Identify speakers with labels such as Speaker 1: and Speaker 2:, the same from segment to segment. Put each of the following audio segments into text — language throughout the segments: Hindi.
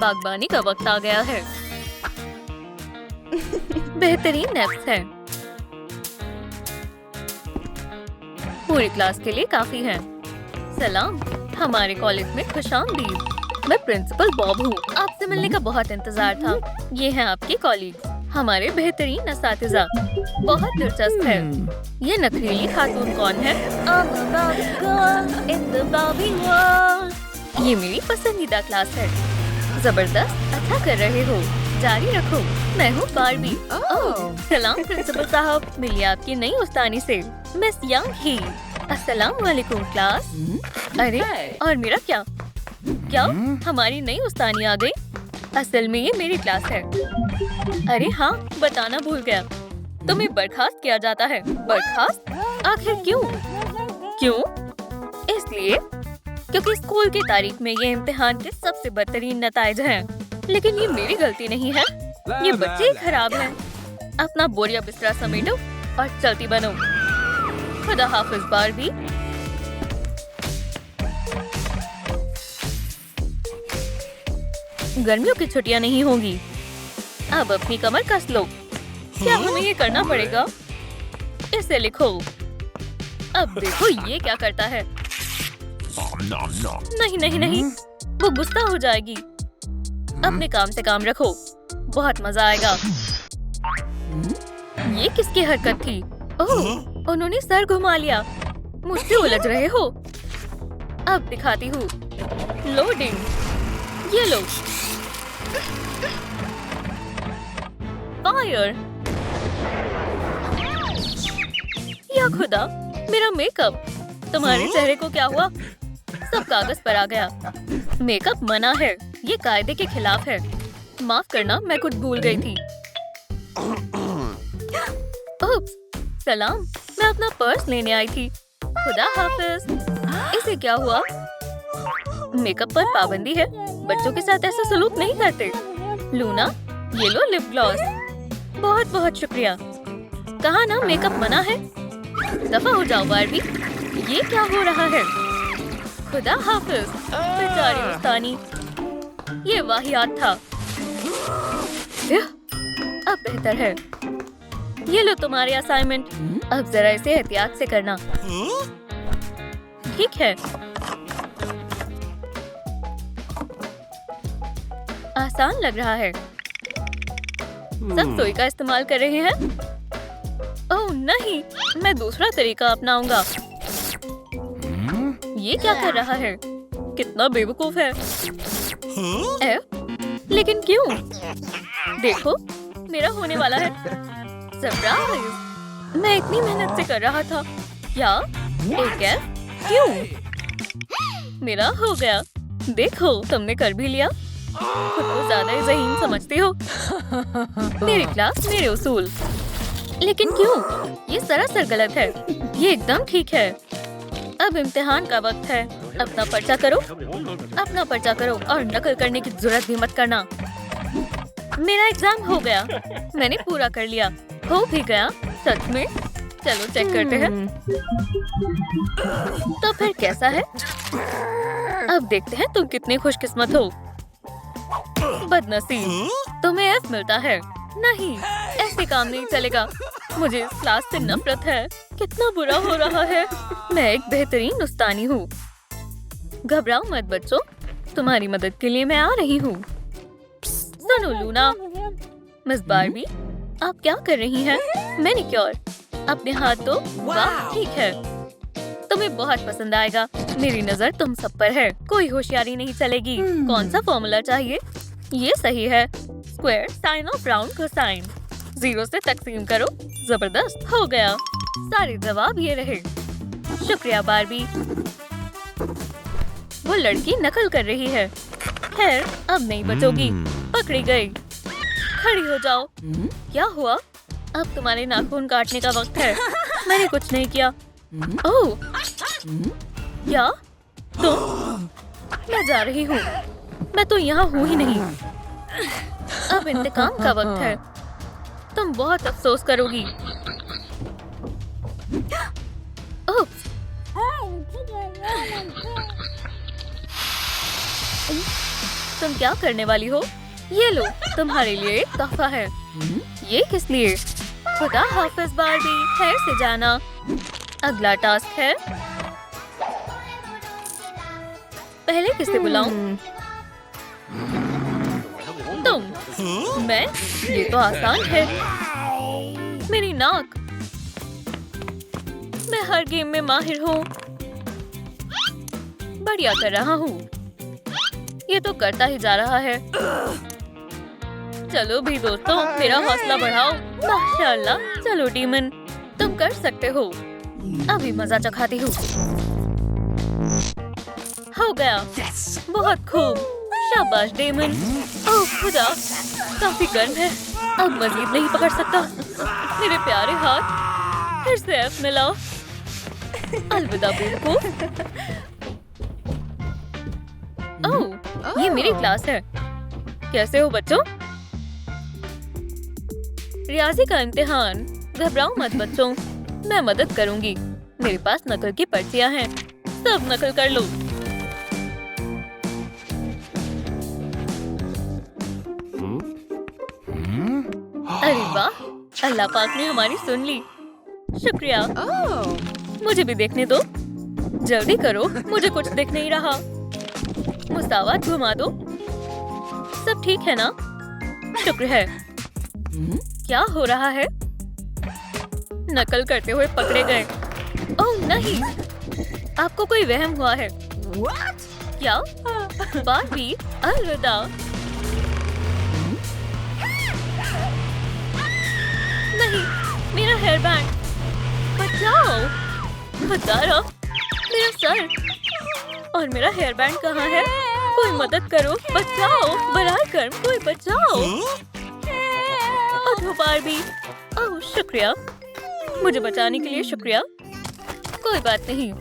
Speaker 1: बागबानी का वक्त आ गया है। बेहतरीन नैप्स है। पूरी क्लास के लिए काफी है। सलाम, हमारे कॉलेज में खुशामदीद। मैं प्रिंसिपल बॉब हूँ। आपसे मिलने का बहुत इंतजार था। ये हैं आपके कॉलीग, हमारे बेहतरीन असातिज़ा। बहुत दिलचस्प है। ये नखरीली खातून कौन है? ये मेरी पसंदीदा क्लास है। जबरदस्त, अच्छा कर रहे हो, जारी रखो। मैं हूँ बारबी। सलाम प्रिंसिपल साहब, मिलिए आपकी नई उस्तानी से, मिस यंग ही। अस्सलाम वालेकुम क्लास। अरे, और मेरा क्या? हमारी नई उस्तानी आ गई। असल में ये मेरी क्लास है। अरे हाँ, बताना भूल गया, तुम्हें बर्खास्त किया जाता है। बर्खास्त? आखिर क्यों? इसलिए क्योंकि स्कूल की तारीख में ये इम्तिहान के सबसे बदतरीन नताइज हैं। लेकिन ये मेरी गलती नहीं है, ये बच्चे ही खराब हैं। अपना बोरिया बिस्तरा समेटो और चलती बनो। खुदा हाफिज बारबी। गर्मियों की छुट्टियां नहीं होंगी। अब अपनी कमर कस लो। क्या हमें ये करना पड़ेगा? इसे लिखो। अब देखो ये क्या करता है। नहीं, वो गुस्सा हो जाएगी। अपने काम से काम रखो, बहुत मजा आएगा। ये किसकी हरकत थी? ओह, उन्होंने सर घुमा लिया। मुझसे उलझ रहे हो? अब दिखाती हूँ। लोडिंग। ये लो। फायर। या खुदा, मेरा मेकअप। तुम्हारे चेहरे को क्या हुआ? सब कागज पर आ गया। मेकअप मना है, ये कायदे के खिलाफ है। माफ करना, मैं कुछ भूल गई थी। उप्स, सलाम, मैं अपना पर्स लेने आई थी। खुदा हाफिज। इसे क्या हुआ? मेकअप पर पाबंदी है, बच्चों के साथ ऐसा सलूक नहीं करते। लूना, ये लो लिप ग्लॉस। बहुत बहुत शुक्रिया। कहा ना मेकअप मना है। दफा हो जाओ बारबी। ये क्या हो रहा है? खुदा हाफिज। बेचारी उस्तानी, ये वाहियात था। अब बेहतर है। ये लो तुम्हारे असाइनमेंट। अब जरा इसे एहतियात से करना। ठीक है। आसान लग रहा है। सब सुई का इस्तेमाल कर रहे हैं। ओह नहीं, मैं दूसरा तरीका अपनाऊंगा। ये क्या कर रहा है? कितना बेवकूफ है। लेकिन क्यों? देखो, मेरा होने वाला है। सरप्राइज! मैं इतनी मेहनत से कर रहा था। क्या? एक F? क्यों? मेरा हो गया। देखो, तुमने कर भी लिया। खुद को ज्यादा ही ज़हीन समझते हो। मेरी क्लास, मेरे उसूल। लेकिन क्यों? ये सरासर गलत है। ये एकदम ठीक है। अब इम्तिहान का वक्त है। अपना पर्चा करो और नकल करने की जरूरत भी मत करना। मेरा एग्जाम हो गया। मैंने पूरा कर लिया। हो भी गया? सच में? चलो चेक करते हैं। तो फिर कैसा है? अब देखते हैं तुम कितने खुशकिस्मत हो। बदनसीब, तुम्हें F मिलता है। नहीं, ऐसे काम नहीं चलेगा। मुझे इस क्लास से नफरत है। कितना बुरा हो रहा है। मैं एक बेहतरीन उस्तानी हूँ। घबराओ मत बच्चों, तुम्हारी मदद के लिए मैं आ रही हूँ। सुनो लूना। मिस बारबी, आप क्या कर रही हैं? मैनिक्योर। अपने हाथ दो। वाह, ठीक है। तुम्हें बहुत पसंद आएगा। मेरी नजर तुम सब पर है। कोई होशियारी नहीं चलेगी। कौन सा फॉर्मूला चाहिए? ये सही है। Square sine of round cosine. 0 से तकसीम करो। जबरदस्त, हो गया। सारे जवाब ये रहे। शुक्रिया बारबी। वो लड़की नकल कर रही है। खैर, अब नहीं बचोगी। पकड़ी गई। खड़ी हो जाओ। क्या हुआ? अब तुम्हारे नाखून काटने का वक्त है। मैंने कुछ नहीं किया। ओह, क्या? तुम? मैं जा रही हूँ। मैं तो यहाँ हूँ ही नहीं। अब इंतकाम का वक्त है। तुम बहुत अफसोस करोगी। तुम क्या करने वाली हो? ये लो, तुम्हारे लिए एक तोहफा है। ये किस लिए? खुदा हाफिज बार्बी, खैर से जाना। अगला टास्क है, पहले किसे बुलाऊं? तुम। मैं? ये तो आसान है। मेरी नाक। मैं हर गेम में माहिर हूँ। बढ़िया कर रहा हूँ। ये तो करता ही जा रहा है। चलो भी दोस्तों, मेरा हौसला बढ़ाओ। माशाल्लाह। चलो डीमन, तुम कर सकते हो। अभी मजा चखाती हूँ। हो गया। बहुत खूब। शाबाश डेमन। ओह खुदा, काफी गर्म है। अब मजीद नहीं पकड़ सकता। मेरे प्यारे हाथ, फिर से एफ मिलाओ। अलविदा बेवकूफ। ओह, ये मेरी क्लास है। कैसे हो बच्चों? रियाजी का इम्तिहान। घबराओ मत बच्चों, मैं मदद करूंगी। मेरे पास नकल की पर्चियां हैं, सब नकल कर लो। अरे वाह, अल्लाह पाक ने हमारी सुन ली। शुक्रिया। मुझे भी देखने दो। जल्दी करो, मुझे कुछ दिख नहीं रहा। मुसावात घुमा दो। सब ठीक है ना? शुक्र है। क्या हो रहा है? नकल करते हुए पकड़े गए। ओह नहीं, आपको कोई वहम हुआ है। क्या? बार्बी, अलविदा। नहीं, मेरा हेयर बैंड। बचाओ। खुदारा, मेरा सर और मेरा हेयर बैंड कहाँ है? कोई मदद करो, बचाओ। बराए कर्म, कोई बचाओ। अधो बार्बी। ओह शुक्रिया, मुझे बचाने के लिए शुक्रिया। कोई बात नहीं।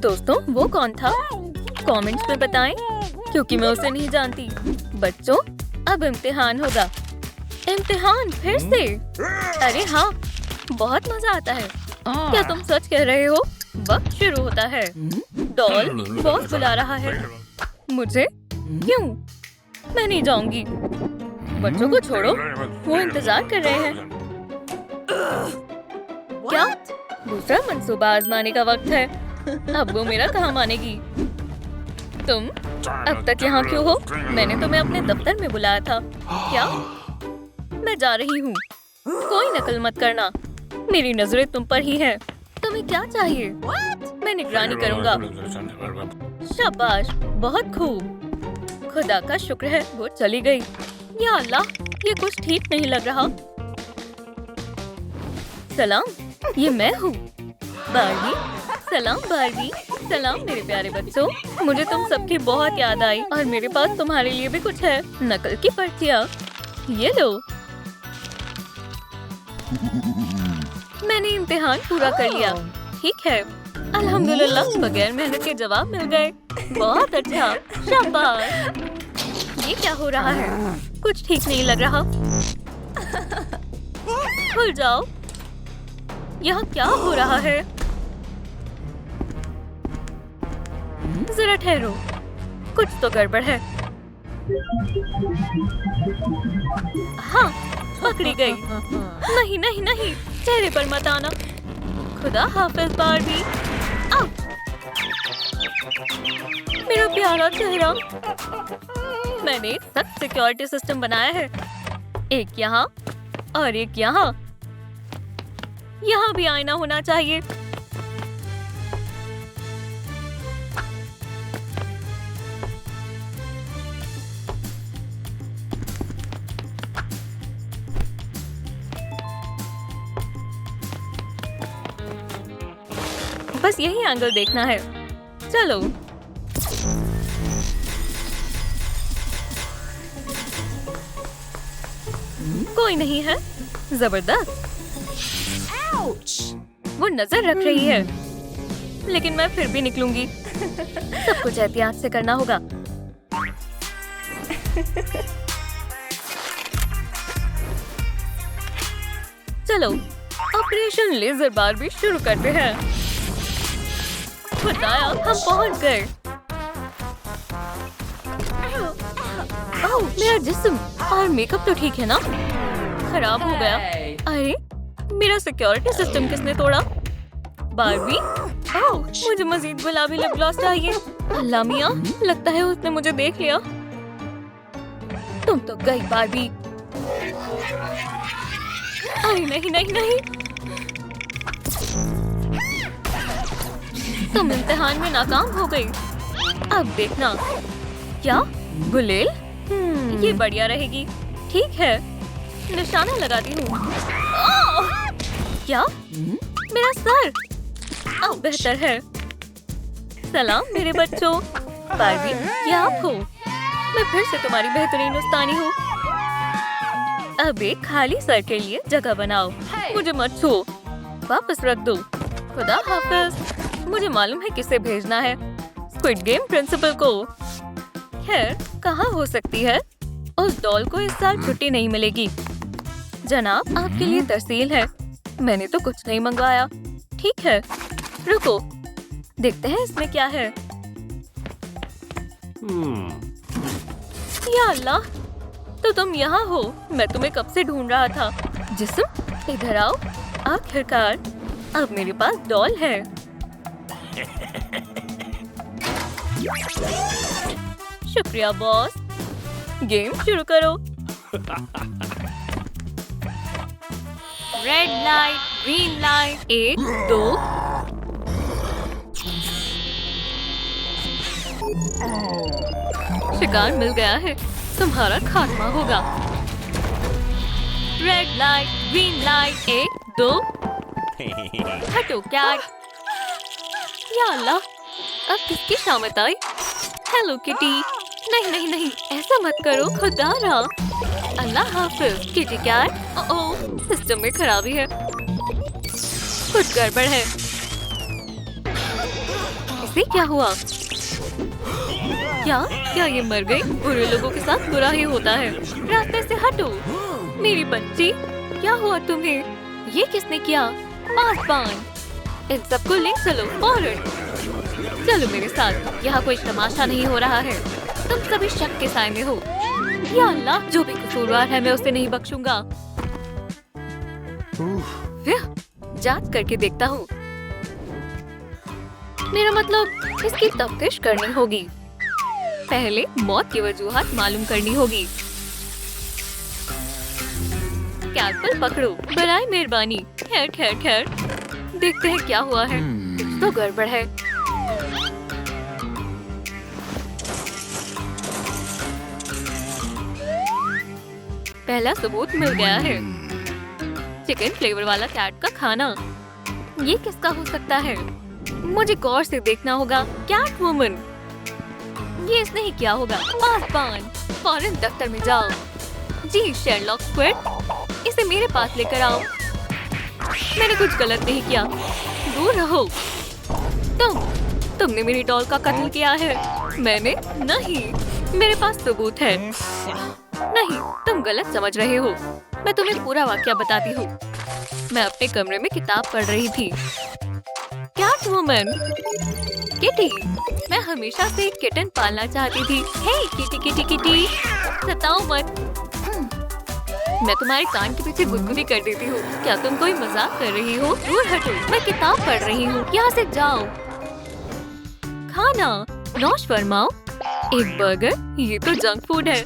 Speaker 1: दोस्तों, वो कौन था? कमेंट्स में बताएं, क्योंकि मैं उसे नहीं जानती। बच्चों, अब इम्तिहान होगा। इम्तिहान फिर से? अरे हाँ, बहुत मजा आता है। क्या तुम सच कह रहे हो? वक्त शुरू होता है। डॉल बॉस बुला रहा है। मुझे? क्यों? मैं नहीं जाऊंगी। बच्चों को छोड़ो, वो इंतजार कर रहे हैं। क्या? दूसरा मंसूबा आजमाने का वक्त है। अब वो मेरा कहाँ मानेगी? तुम अब तक यहाँ क्यों हो? मैंने तुम्हें अपने दफ्तर में बुलाया था। क्या? मैं जा रही हूँ। कोई नकल मत करना, मेरी नजरें तुम पर ही हैं। तुम्हें क्या चाहिए? मैं निगरानी करूँगा। शाबाश, बहुत खूब। खुदा का शुक्र है वो चली गई। या अल्लाह, ये कुछ ठीक नहीं लग रहा। सलाम, ये मैं हूँ बार्बी। सलाम बार्बी। सलाम मेरे प्यारे बच्चों, मुझे तुम सबकी बहुत याद आई और मेरे पास तुम्हारे लिए भी कुछ है। नकल की पर्चियाँ, ये लो। मैंने इम्तिहान पूरा कर लिया। ठीक है, अल्हम्दुलिल्लाह, बगैर मेहनत के जवाब मिल गए। बहुत अच्छा, शाबाश। ये क्या हो रहा है? कुछ ठीक नहीं लग रहा। खुल जाओ। यहाँ क्या हो रहा है? जरा ठहरो, कुछ तो गड़बड़ है। हाँ, पकड़ी गई। नहीं नहीं नहीं, चेहरे पर मत आना। खुदा हाफिज बार्बी। मेरा प्यारा चेहरा। मैंने एक सख्त सिक्योरिटी सिस्टम बनाया है। एक यहाँ और एक यहाँ। यहाँ भी आईना होना चाहिए। बस यही एंगल देखना है। चलो। कोई नहीं है। जबरदस्त। वो नजर रख रही है, लेकिन मैं फिर भी निकलूंगी। सब कुछ एहतियात से करना होगा। चलो, ऑपरेशन लेजर बार्बी शुरू करते हैं। खुदाया, हम पहुंच गए। ओह, मेरा जिस्म और मेकअप तो ठीक है ना? खराब हो गया। अरे, मेरा सिक्योरिटी सिस्टम किसने तोड़ा? बार्बी? ओह, मुझे मजीद गुलाबी लिप ग्लॉस चाहिए। अल्लाह मियाँ, लगता है उसने मुझे देख लिया। तुम तो गई बार्बी। अरे नहीं नहीं नहीं, तुम इम्तिहान में नाकाम हो गई। अब देखना। क्या? गुलेल? ये बढ़िया रहेगी। ठीक है, निशाना लगाती हूँ। क्या? मेरा सर। अब बेहतर है। सलाम मेरे बच्चों। बार्बी, ये आप हो? मैं फिर से तुम्हारी बेहतरीन उस्तानी हूँ। अब एक खाली सर के लिए जगह बनाओ। मुझे मत छू, वापस रख दो। खुदा हाफिज। मुझे मालूम है किसे भेजना है। स्क्विड गेम प्रिंसिपल को। खैर, कहाँ हो सकती है? उस डॉल को इस साल छुट्टी नहीं मिलेगी। जनाब, आपके लिए तरसील है। मैंने तो कुछ नहीं मंगवाया। ठीक है, रुको, देखते हैं इसमें क्या है। या अल्लाह, तो तुम यहाँ हो। मैं तुम्हें कब से ढूंढ रहा था। जिस्म, इधर आओ। आखिरकार, अब मेरे पास डॉल है। शुक्रिया बॉस। गेम शुरू करो। Red light, green light, 1, 2। शिकार मिल गया है। तुम्हारा खात्मा होगा। Red light, green light, 1, 2। हटो कैट। या अल्लाह, अब किसकी शामत आई? Hello kitty. नहीं नहीं नहीं, ऐसा मत करो खुदारा। अल्लाह हाफिज किटी कैट। ओह, सिस्टम में खराबी है। कुछ गड़बड़ है। इसे क्या हुआ? क्या ये मर गई? बुरे लोगों के साथ बुरा ही होता है। रास्ते से हटो मेरी बच्ची। क्या हुआ तुम्हें? ये किसने किया? पासबान, इन सबको ले चलो फौरन। चलो मेरे साथ। यहाँ कोई तमाशा नहीं हो रहा है। तुम सभी शक के साए में हो। या अल्लाह, जो भी कसूरवार है मैं उसे नहीं बख्शूंगा। जांच करके देखता हूँ। मेरा मतलब, इसकी तफ्तीश करनी होगी। पहले मौत की वजूहात मालूम करनी होगी। कैटबल पकड़ो, बराए मेहरबानी। ठहर ठहर ठहर, देखते हैं क्या हुआ है। कुछ तो गड़बड़ है। पहला सबूत मिल गया है। चिकन फ्लेवर वाला कैट का खाना। ये किसका हो सकता है? मुझे गौर से देखना होगा। कैट वुमन, ये इसने ही किया होगा। पासबान, फौरन दफ्तर में जाओ। जी शेरलॉक स्क्विड, इसे मेरे पास लेकर आओ। मैंने कुछ गलत नहीं किया। दूर रहो। तुमने मेरी डॉल का कत्ल किया है। मैंने नहीं, मेरे पास सबूत है। नहीं, तुम गलत समझ रहे हो। मैं तुम्हें पूरा वाकया बताती हूँ। मैं अपने कमरे में किताब पढ़ रही थी। कैट वुमन, किटी, मैं हमेशा से एक किटन पालना चाहती थी। हे किटी किटी किटी, सताओ मत। मैं तुम्हारे कान के पीछे गुदगुदी कर देती हूँ। क्या तुम कोई मजाक कर रही हो? दूर हटो, मैं किताब पढ़ रही हूँ। यहाँ से जाओ। खाना नौश फरमाओ। एक बर्गर? ये तो जंक फूड है।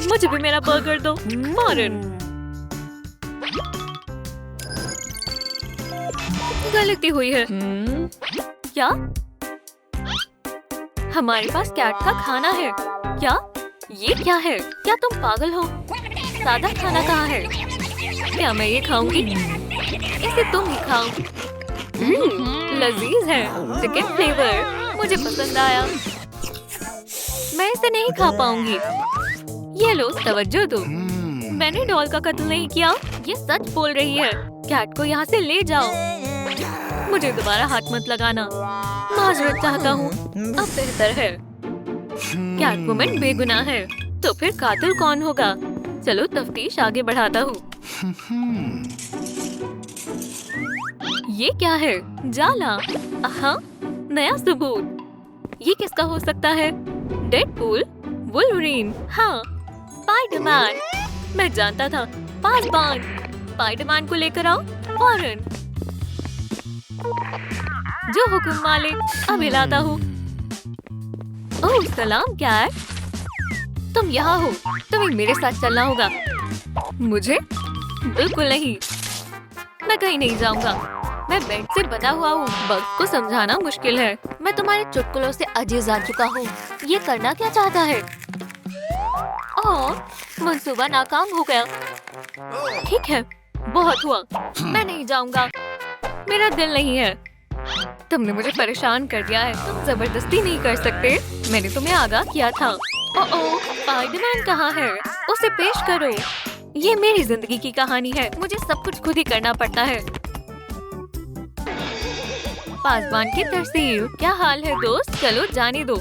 Speaker 1: मुझे भी मेरा बर्गर दो फौरन। गलती हुई है। क्या? हमारे पास कैट का खाना है। क्या? ये क्या है? क्या तुम पागल हो? सादा खाना कहाँ है? क्या मैं ये खाऊंगी? इसे तुम ही खाओ। लजीज है। चिकन फ्लेवर मुझे पसंद आया। मैं इसे नहीं खा पाऊंगी। ये लो, तवज्जो दो। मैंने डॉल का कत्ल नहीं किया। ये सच बोल रही है। कैट को यहाँ से ले जाओ। मुझे दोबारा हाथ मत लगाना। माजरत चाहता हूँ। अब बेहतर है। कैट वुमन बेगुनाह है। तो फिर कातिल कौन होगा? चलो तफ्तीश आगे बढ़ाता हूँ। ये क्या है? जाला। हाँ, नया सबूत। ये किसका हो सकता है? Deadpool, Wolverine. हाँ, स्पाइडरमैन, मैं जानता था। पासबान, स्पाइडरमैन को लेकर आओ फौरन। जो हुक्म मालिक, अब हिलाता हूँ। ओह सलाम कैट, तुम यहाँ हो। तुम्हें मेरे साथ चलना होगा। मुझे? बिल्कुल नहीं, मैं कहीं नहीं जाऊंगा। मैं बेड से बना हुआ हूँ। बग को समझाना मुश्किल है। मैं तुम्हारे चुटकुलों से अजीज आ चुका हूँ। ये करना क्या चाहता है? ओह, मंसूबा नाकाम हो गया। ठीक है, बहुत हुआ। मैं नहीं जाऊंगा। मेरा दिल नहीं है। तुमने मुझे परेशान कर दिया है। तुम जबरदस्ती नहीं कर सकते। मैंने तुम्हें आगाह किया था। ओह, स्पाइडरमैन कहाँ है? उसे पेश करो। ये मेरी जिंदगी की कहानी है। मुझे सब कुछ खुद ही करना पड़ता है। पासबान की तरसील, क्या हाल है दोस्त? चलो जाने दो।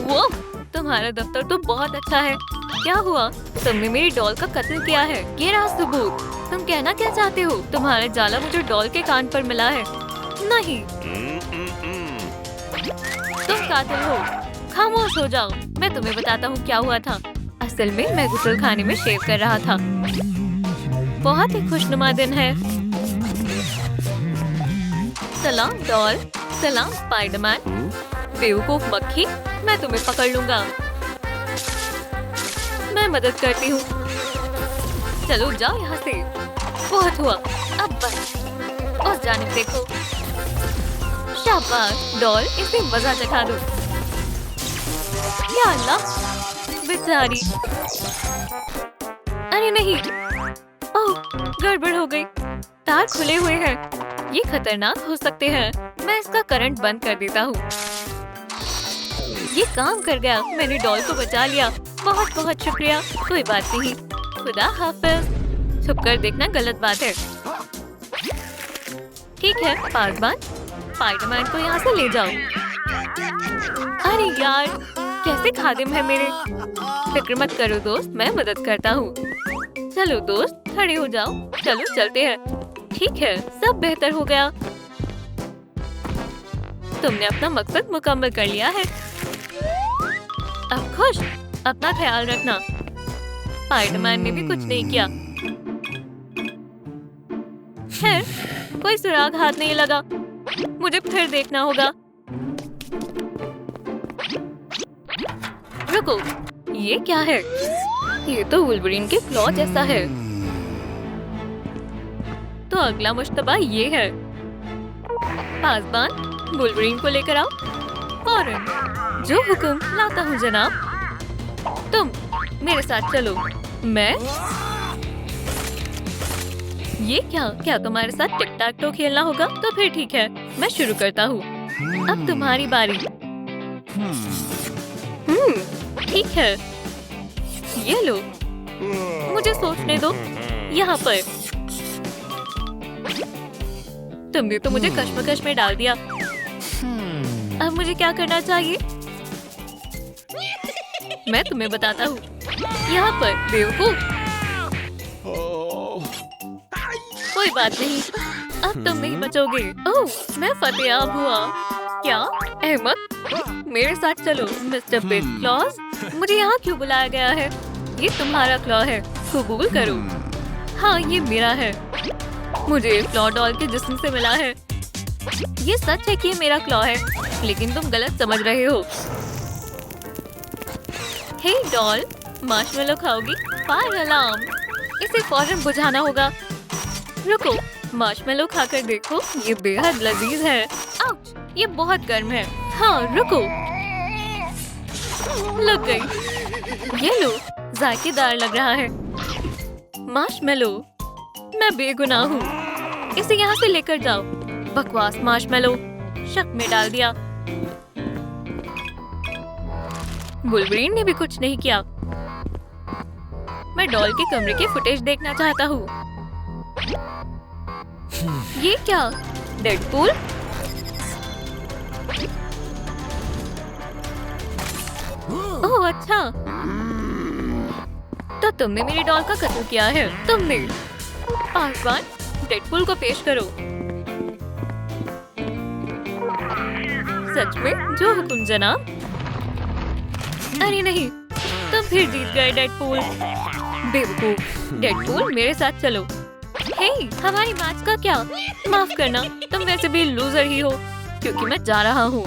Speaker 1: वो तुम्हारा दफ्तर तो बहुत अच्छा है। क्या हुआ? तुमने मेरी डॉल का कत्ल किया है। ये रहा सबूत। तुम कहना क्या चाहते हो? तुम्हारा जाला मुझे डॉल के कान पर मिला है। नहीं, तुम कातिल हो। खामोश हो जाओ। मैं तुम्हें बताता हूँ क्या हुआ था। असल में मैं गुसलखाने में शेव कर रहा था। बहुत ही खुशनुमा दिन है। सलाम डॉल। सलाम स्पाइडरमैन। बेवकूफ मक्खी, मैं तुम्हें पकड़ लूंगा। मैं मदद करती हूँ। चलो जाओ यहाँ से। बहुत हुआ, अब बस। उस जानिब देखो। शाबाश डॉल, इसे मजा चखा दो। या अल्लाह, बेचारी। अरे नहीं, ओह गड़बड़ हो गई। तार खुले हुए हैं। ये खतरनाक हो सकते हैं। मैं इसका करंट बंद कर देता हूँ। ये काम कर गया। मैंने डॉल को बचा लिया। बहुत बहुत शुक्रिया। कोई बात नहीं। खुदा हाफिज। छुपकर देखना गलत बात है। ठीक है पासबान, स्पाइडरमैन को यहाँ से ले जाओ। अरे यार, कैसे खादिम है मेरे। फिक्र मत करो दोस्त, मैं मदद करता हूँ। चलो दोस्त, खड़े हो जाओ। चलो चलते हैं। ठीक है, सब बेहतर हो गया। तुमने अपना मकसद मुकम्मल कर लिया है। अब खुश। अपना ख्याल रखना। स्पाइडरमैन ने भी कुछ नहीं किया। खैर, कोई सुराग हाथ नहीं लगा। मुझे फिर देखना होगा। रुको, ये क्या है? ये तो वुल्वरीन के क्लॉ जैसा है। तो अगला मुश्तबा ये है। पासबान, वुल्वरीन को लेकर आओ फौरन। जो हुक्म। लाता हूँ जनाब। तुम मेरे साथ चलो। मैं? ये क्या तुम्हारे साथ टिक टैक टो खेलना होगा? तो फिर ठीक है, मैं शुरू करता हूँ। अब तुम्हारी बारी। ठीक है, ये लो। मुझे सोचने दो। यहाँ पर। तुमने तो मुझे कश्मकश में डाल दिया। अब मुझे क्या करना चाहिए? मैं तुम्हें बताता हूँ। यहाँ पर बेवकूफ। कोई बात नहीं, अब तुम नहीं बचोगे। ओह, मैं फतेयाब हुआ। क्या अहमद, मेरे साथ चलो। मिस्टर बिग क्लॉज, मुझे यहाँ क्यों बुलाया गया है? ये तुम्हारा क्लॉ है, कबूल करो। हाँ, ये मेरा है। मुझे क्लॉ डॉल के जिस्म से मिला है। ये सच है कि ये मेरा क्लॉ है, लेकिन तुम गलत समझ रहे हो। हे डॉल, मार्शमेलो खाओगी? फायर अलार्म, इसे फौरन बुझाना होगा। रुको, मार्शमेलो खाकर देखो, ये बेहद लजीज है। आउच, ये बहुत गर्म है। हाँ, रुको। लग गई। ये लो, जायकेदार लग रहा है। मार्शमेलो, मैं बेगुनाह हूँ। इसे यहाँ से लेकर जाओ। बकवास मार्शमेलो, शक में डाल दिया। वुल्वरीन ने भी कुछ नहीं किया। मैं डॉल के कमरे की फुटेज देखना चाहता हूँ। ये क्या? डेडपूल? ओह अच्छा, तो तुमने मेरी डॉल का कत्ल किया है। तुमने। पासबान, डेडपूल को पेश करो। सच में? जो हुक्म जनाब। अरे नहीं, तुम फिर जीत गए डेडपूल। बेवकूफ, डेडपूल मेरे साथ चलो। हे, हमारी मैच का क्या? माफ करना, तुम वैसे भी लूजर ही हो क्योंकि मैं जा रहा हूँ।